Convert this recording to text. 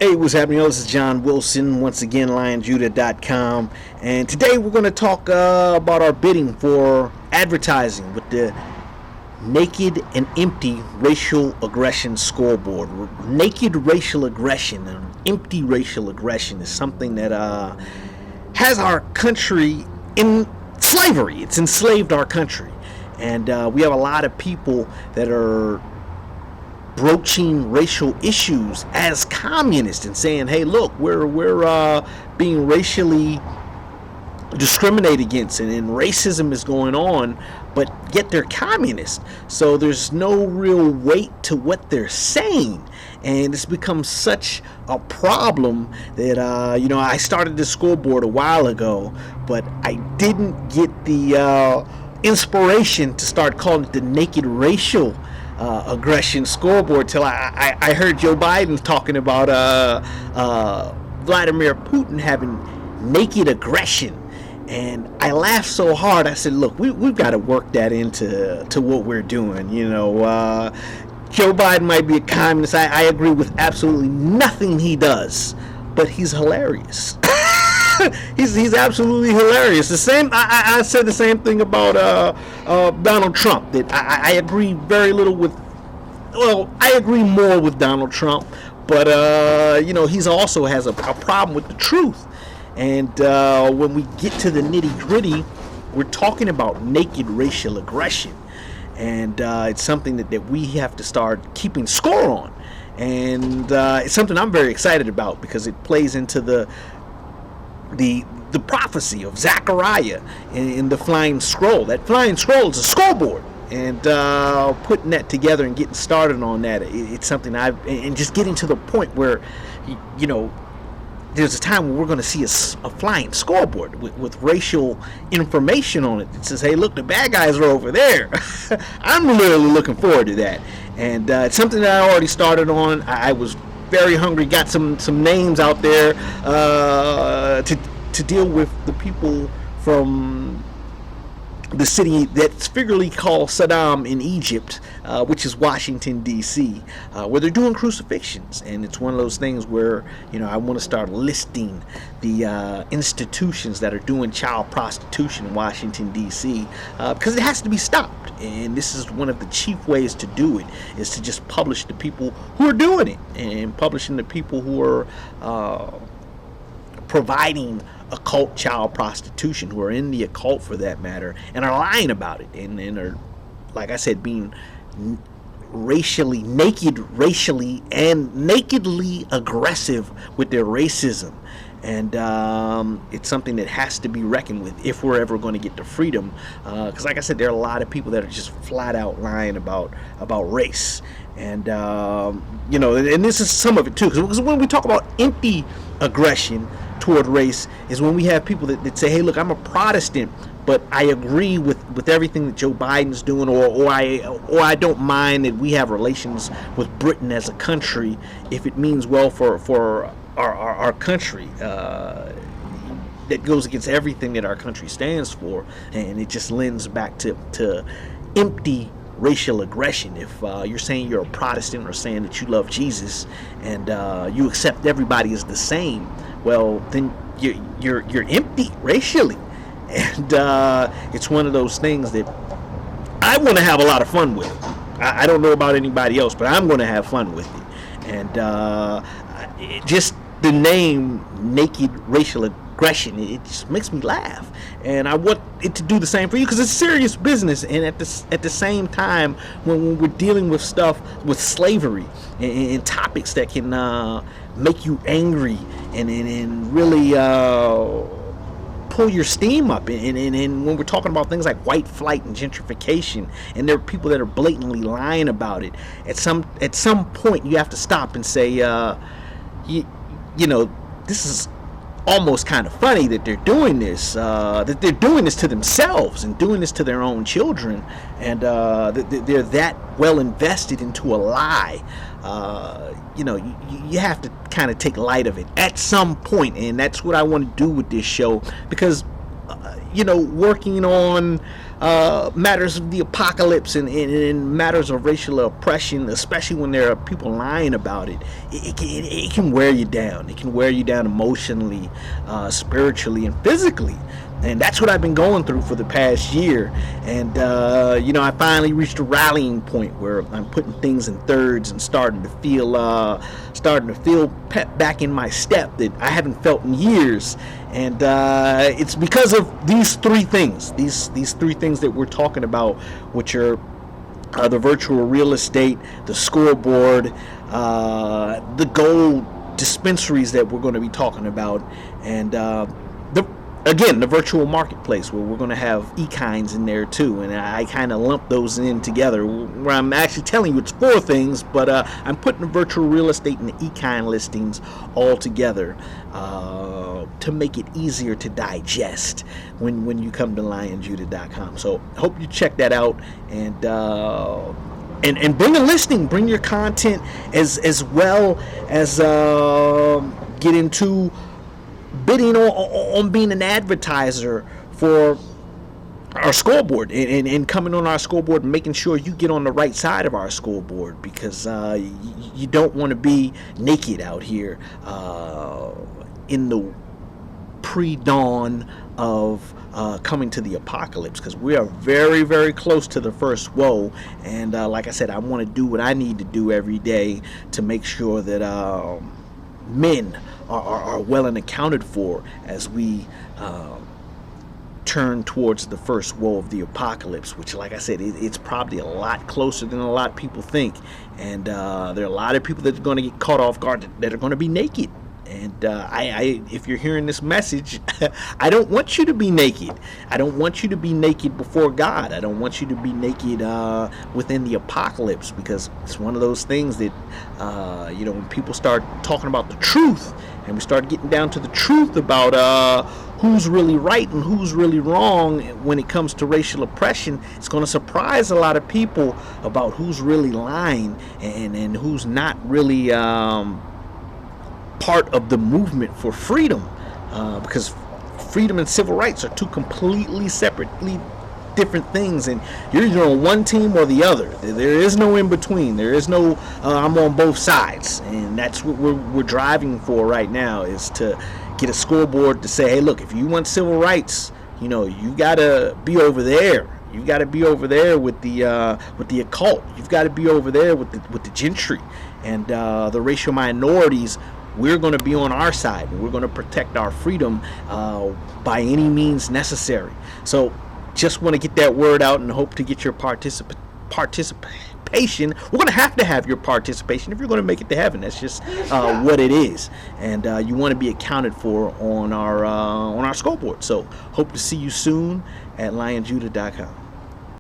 Hey, what's happening? Yo, this is John Wilson, once again, lionjudah.com. And today we're going to talk about our bidding for advertising with the naked and empty racial aggression scoreboard. Naked racial aggression and empty racial aggression is something that has our country in slavery. It's enslaved our country. And we have a lot of people that are broaching racial issues as communists and saying, hey, look, we're being racially discriminated against, and racism is going on, but yet they're communists. So there's no real weight to what they're saying, and it's become such a problem that I started this scoreboard a while ago, but I didn't get the inspiration to start calling it the naked racial aggression scoreboard till I heard Joe Biden talking about Vladimir Putin having naked aggression, and I laughed so hard. I said, look, we've got to work that into what we're doing. Joe Biden might be a communist. I agree with absolutely nothing he does, but he's hilarious. He's absolutely hilarious. The same. I said the same thing about Donald Trump. That I agree very little with. Well, I agree more with Donald Trump, but he's also has a problem with the truth. And when we get to the nitty gritty, we're talking about naked racial aggression, and it's something that we have to start keeping score on. And it's something I'm very excited about because it plays into the prophecy of Zechariah in the flying scroll. That flying scroll is a scoreboard, and putting that together and getting started on that, it's something and just getting to the point where there's a time when we're going to see a flying scoreboard with racial information on it that says, hey, look, the bad guys are over there. I'm really looking forward to that, and it's something that I already started on. I was very hungry, got some names out there to deal with the people from the city that's figuratively called Saddam in Egypt, which is Washington, D.C., where they're doing crucifixions. And it's one of those things where, I want to start listing the institutions that are doing child prostitution in Washington, D.C., because it has to be stopped. And this is one of the chief ways to do it, is to just publish the people who are doing it, and publishing the people who are providing occult child prostitution, who are in the occult for that matter, and are lying about it, and are, like I said, being racially and nakedly aggressive with their racism. And it's something that has to be reckoned with if we're ever going to get to freedom, because like I said, there are a lot of people that are just flat out lying about race. And and this is some of it too, because when we talk about empty aggression toward race is when we have people that say, hey, look, I'm a Protestant, but I agree with everything that Joe Biden's doing, or I don't mind that we have relations with Britain as a country if it means well for our country. That goes against everything that our country stands for, and it just lends back to empty racial aggression. If you're saying you're a Protestant, or saying that you love Jesus, and you accept everybody as the same, well, then you're empty racially. And it's one of those things that I want to have a lot of fun with. I don't know about anybody else, but I'm going to have fun with it. And just the name naked racial aggression, it just makes me laugh, and I want it to do the same for you, because it's serious business. And at the same time, when we're dealing with stuff with slavery and topics that can make you angry and really pull your steam up, and when we're talking about things like white flight and gentrification, and there are people that are blatantly lying about it, at some point you have to stop and say, this is almost kind of funny that they're doing this, that they're doing this to themselves and doing this to their own children, and they're that well invested into a lie. You have to kind of take light of it at some point, and that's what I want to do with this show, because working on matters of the apocalypse and matters of racial oppression, especially when there are people lying about it, it can wear you down. It can wear you down emotionally, spiritually, and physically. And that's what I've been going through for the past year. And, I finally reached a rallying point where I'm putting things in thirds and starting to feel pep back in my step that I haven't felt in years. And it's because of these three things, these three things that we're talking about, which are the virtual real estate, the scoreboard, the gold dispensaries that we're going to be talking about, and the virtual marketplace, where we're going to have e-kinds in there too. And I kind of lump those in together, where I'm actually telling you it's four things, but I'm putting the virtual real estate and the e-kind listings all together to make it easier to digest when you come to lionjudah.com. So I hope you check that out, and bring a listing, bring your content, as well as get into bidding on being an advertiser for our scoreboard, and coming on our scoreboard and making sure you get on the right side of our scoreboard, because you don't want to be naked out here in the pre-dawn of coming to the apocalypse, because we are very, very close to the first woe. And like I said, I want to do what I need to do every day to make sure that men are well and accounted for as we turn towards the first woe of the apocalypse, which, like I said, it's probably a lot closer than a lot of people think. And there are a lot of people that are going to get caught off guard, that are going to be naked. And if you're hearing this message, I don't want you to be naked. I don't want you to be naked before God. I don't want you to be naked within the apocalypse, because it's one of those things that, when people start talking about the truth, and we start getting down to the truth about who's really right and who's really wrong when it comes to racial oppression, it's going to surprise a lot of people about who's really lying and who's not really part of the movement for freedom, because freedom and civil rights are two completely separately different things, and you're either on one team or the other. There is no in between. There is no I'm on both sides, and that's what we're driving for right now, is to get a scoreboard to say, hey, look, if you want civil rights, you gotta be over there. You've got to be over there with the occult. You've got to be over there with the gentry and the racial minorities. We're going to be on our side, and we're going to protect our freedom by any means necessary. So just want to get that word out and hope to get your participation. We're going to have your participation if you're going to make it to heaven. That's just what it is. And you want to be accounted for on our scoreboard. So hope to see you soon at lionjudah.com.